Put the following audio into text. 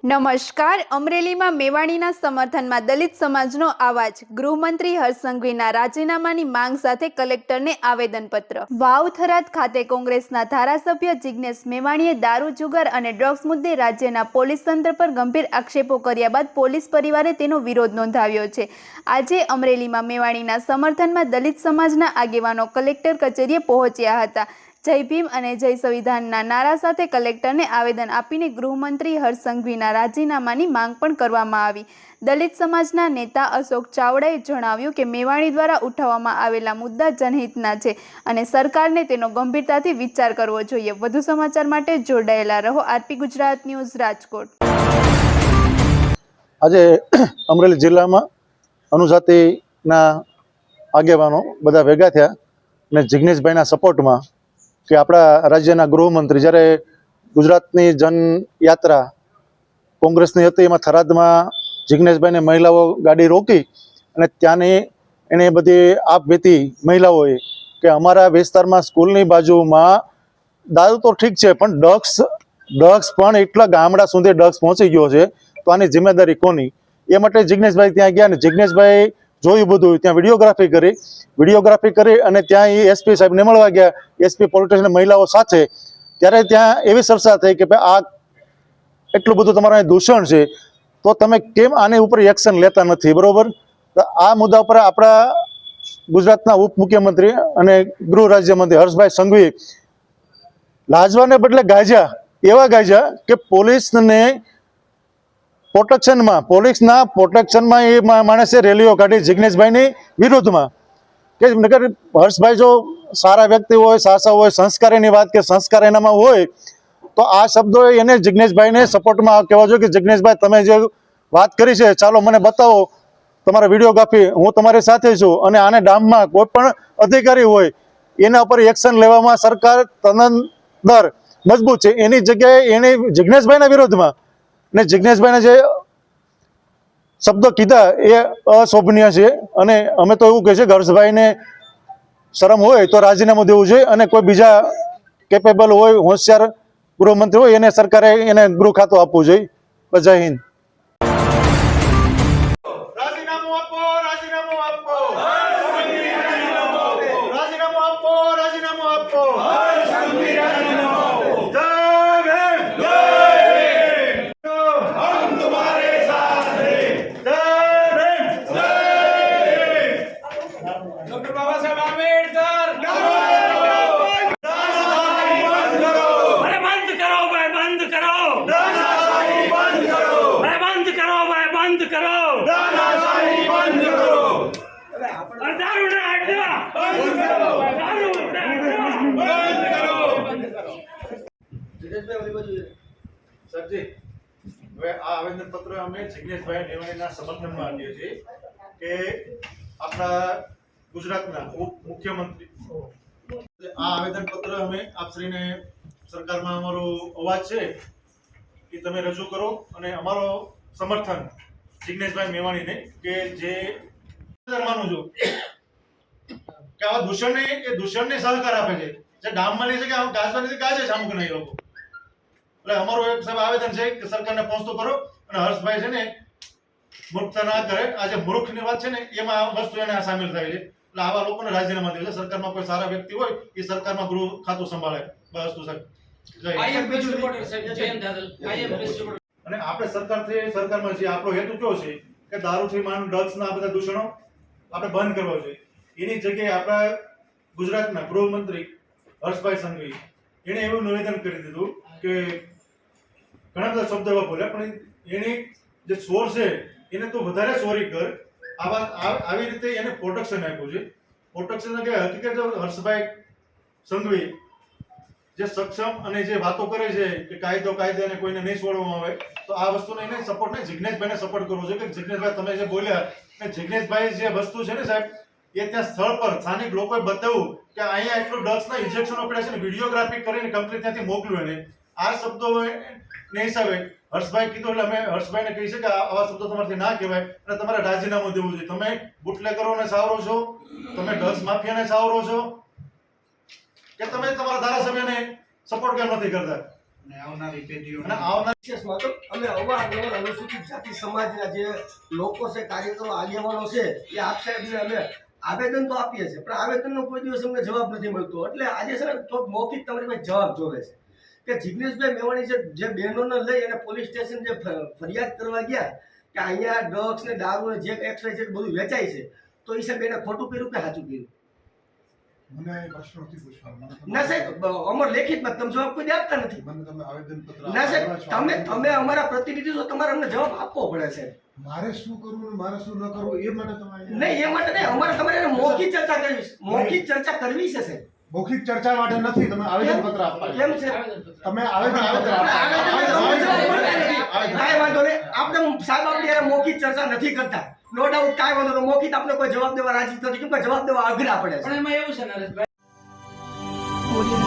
નમસ્કાર. અમરેલીમાં મેવાણીના સમર્થનમાં દલિત સમાજનો અવાજ. ગૃહમંત્રી હર્ષ સંઘવીના રાજીનામાની માંગ સાથે કલેક્ટરને આવેદનપત્ર. વાવ થરાદ ખાતે કોંગ્રેસના ધારાસભ્ય જિગ્નેશ મેવાણીએ દારૂ, જુગાર અને ડ્રગ્સ મુદ્દે રાજ્યના પોલીસ તંત્ર પર ગંભીર આક્ષેપો કર્યા બાદ પોલીસ પરિવારે તેનો વિરોધ નોંધાવ્યો છે. આજે અમરેલીમાં મેવાણીના સમર્થનમાં દલિત સમાજના આગેવાનો કલેક્ટર કચેરીએ પહોંચ્યા હતા. જય ભીમ અને જય સંવિધાનના નારા સાથે કલેક્ટરને આવેદન આપીને ગૃહમંત્રી હર્ષ સંઘવીના રાજીનામાની માંગ પણ કરવામાં આવી. દલિત સમાજના નેતા અશોક ચાવડાએ જણાવ્યું કે મેવાણી દ્વારા ઉઠાવવામાં આવેલા મુદ્દા જનહિતના છે અને સરકારને તેનો ગંભીરતાથી વિચાર કરવો જોઈએ. વધુ સમાચાર માટે જોડાયેલા રહો. RP Gujarat news, Rajkot. આજે અમરેલી જિલ્લામાં અનુજાતિના આગેવાનો બધા ભેગા થયા અને જિગ્નેશભાઈના સપોર્ટમાં કે આપણા રાજ્યના ગૃહમંત્રી જ્યારે ગુજરાતની જનયાત્રા કોંગ્રેસની હતી એમાં થરાદમાં જિગ્નેશભાઈને મહિલાઓ ગાડી રોકી અને ત્યાંની એને બધી આપવીતી મહિલાઓએ કે અમારા વિસ્તારમાં સ્કૂલની બાજુમાં દારૂ તો ઠીક છે પણ ડ્રગ્સ પણ એટલા ગામડા સુધી ડ્રગ્સ પહોંચી ગયો છે, તો આની જિમ્મેદારી કોની? એ માટે જિગ્નેશભાઈ ત્યાં ગયા અને જિગ્નેશભાઈ જોયું બધું, ત્યાં વિડીયોગ્રાફી કરી અને ત્યાં એ એસપી સાહેબને મળવા ગયા. એસપી પોલીસ સ્ટેશન મહિલાઓ સાથે ત્યારે ત્યાં એવી ચર્ચા થઈ કે ભાઈ આ એટલું બધું તમારા દૂષણ છે તો તમે કેમ આની ઉપર એક્શન લેતા નથી? બરોબર, તો આ મુદ્દા ઉપર આપણા ગુજરાતના ઉપમુખ્યમંત્રી અને ગૃહ રાજ્યમંત્રી હર્ષભાઈ સંઘવી લાજવાને બદલે ગાજ્યા કે પોલીસના પ્રોટેક્શનમાં એ માણસે રેલીઓ કાઢી જિગ્નેશભાઈની વિરુદ્ધમાં કે નગર હર્ષભાઈ જો સારા વ્યક્તિ હોય, સાસા હોય, સંસ્કારીની વાત કે સંસ્કાર એનામાં હોય તો આ શબ્દો એને જિગ્નેશભાઈને સપોર્ટમાં કહેવા જોઈએ કે જિગ્નેશભાઈ તમે જે વાત કરી છે ચાલો મને બતાવો તમારા વિડીયોગ્રાફી, હું તમારી સાથે છું અને આને ડામમાં કોઈ પણ અધિકારી હોય એના ઉપર એક્શન લેવામાં સરકાર તનદર મજબૂત છે. એની જગ્યાએ એને જિગ્નેશભાઈના વિરોધમાં ને જિગ્નેશભાઈને જે શબ્દો કીધા એ અશોભનીય છે અને અમે તો એવું કહે છે કે હર્ષભાઈને શરમ હોય તો રાજીનામું દેવું જોઈએ અને કોઈ બીજા કેપેબલ હોય, હોશિયાર ગૃહમંત્રી હોય એને સરકારે એને ગૃહ ખાતું આપવું જોઈએ. જય હિન્દ. સરજી, હવે આ આવેદનપત્ર અમે જિગ્નેશભાઈ મેવાણીના સમર્થનમાં આપીએ છીએ કે આપણા ગુજરાતના ઉપમુખ્યમંત્રી આ આવેદનપત્ર અમે આપશ્રીને સરકારમાં અમારો અવાજ છે એ તમે રજૂ કરો અને અમારો સમર્થન જિગ્નેશભાઈ મેવાણીને કે જે માનું છું કે આવા દૂષણને સહકાર આપે છે, જે ડામમાં નહીં છે કે ગાજવાની ગાજે છે અમુક નહીં લોકો. એટલે અમારું એક સાહેબ આવેદન છે કે સરકારને પહોંચતો કરો અને હર્ષભાઈ છે ને મૂર્ખતા ના કરે. આ જે મૂર્ખની વાત છે ને એમાં આ વસ્તુ એને સામેલ થાય છે. એટલે આવા લોકોને રાજીનામા દેવું છે. સરકારમાં કોઈ સારા વ્યક્તિ હોય એ સરકારમાં ગૃહ ખાતું સંભાળે. બસ તું સાહેબ અને આપણે સરકારમાં છીએ, આપણો હેતુ કયો છે કે દારૂથી માંડ ડ્રગ્સના બધા દૂષણો આપણે બંધ કરવા જોઈએ. એની જગ્યાએ આપણા ગુજરાતના ગૃહમંત્રી હર્ષભાઈ સંઘવી એને એવું નિવેદન કરી દીધું કે ઘણા બધા શબ્દો એવા બોલ્યા પણ એની જે સોર છે એને તો વધારે સોરી કર. આવી રીતે એને પ્રોટેક્શન આપ્યું છે. પ્રોટેક્શન કે હકીકત હર્ષભાઈ સંઘવી જે સક્ષમ અને જે વાતો કરે છે કે કાયદાને કોઈને નહીં છોડવામાં આવે તો આ વસ્તુને એને સપોર્ટ નહીં, જિગ્નેશભાઈને સપોર્ટ કરવો જોઈએ કે જિગ્નેશભાઈ તમે જે બોલ્યા ને જિગ્નેશભાઈ જે વસ્તુ છે ને સાહેબ એ ત્યાં સ્થળ પર સ્થાનિક લોકોએ બતાવ્યું કે અહીંયા એટલું ડ્રગ્સના ઇન્જેક્શનો પડ્યા છે ને વિડીયોગ્રાફી કરીને કંપની ત્યાંથી મોકલ્યું એને. આ શબ્દો ને હિસાબે હર્ષભાઈ કીધું એટલે અમે હર્ષભાઈને કહી છે કે આવા શબ્દો તમારાથી ના કહેવાય અને તમારે રાજીનામું દેવું જોઈએ. તમે બુટલેગરોને સાવરો છો, તમે ડ્રગ્સ માફિયાને સાવરો છો કે તમે તમારા ધારાસભ્યને સપોર્ટ કેમ નથી કરતા? અને આવનારી પેઢીઓ અને આવનાર વિશેષમાં તો અમે અવારનવાર અનુસૂચિત જાતિ સમાજના જે લોકો છે, કાર્યકરો, આગેવાનો છે, એ આપ સાહેબને અમે આવેદન તો આપીએ છીએ, પણ આવેદનનો કોઈ દિવસ અમને જવાબ નથી મળતો. એટલે આજે છે ને તો મૌખિક તમારી પાસે જવાબ જોવે છે કે જિગ્નેશભાઈ મેવાણી જે બહેનોને લઈ અને પોલીસ સ્ટેશન જે ફરિયાદ કરવા ગયા કે અહીંયા ડ્રગ્સ ને દારૂ ને જે XYZ બધું વેચાય છે, તો એ સાહેબ એને ખોટું કર્યું કે સાચું કર્યું? મને એ પ્રશ્ન નથી પૂછવાનો. ના સાહેબ, અમર લેખિતમાં તમે જવાબ કોઈ આપતા નથી. મને તમે આવેદનપત્ર ના સાહેબ, આપવા છો. તમે અમારા પ્રતિનિધિ છો, તમારે અમને જવાબ આપવો પડે છે. મારે શું કરવું ને મારે શું ન કરવું એ માટે તમે અહીંયા- નહીં, એ માટે નહીં, અમારે તમારે એને મૌખિક ચર્ચા કરવી છે. મૌખિક ચર્ચા કરવી છે સાહેબ. મૌખિક ચર્ચા માટે નથી, તમે આવેદનપત્ર આપવા કેમ છે? તમે આવેદનપત્ર કાંઈ વાંધો નહીં, આપણે સાહેબ આપણી હારે મૌખિક ચર્ચા નથી કરતા, નો ડાઉટ, કાંઈ વાંધો નહીં. મૌખિક આપણે કોઈ જવાબ દેવા રાજી નથી, કેમ કે જવાબ દેવા અઘરા પડે છે. પણ એમાં એવું છે નરેશભાઈ, Audio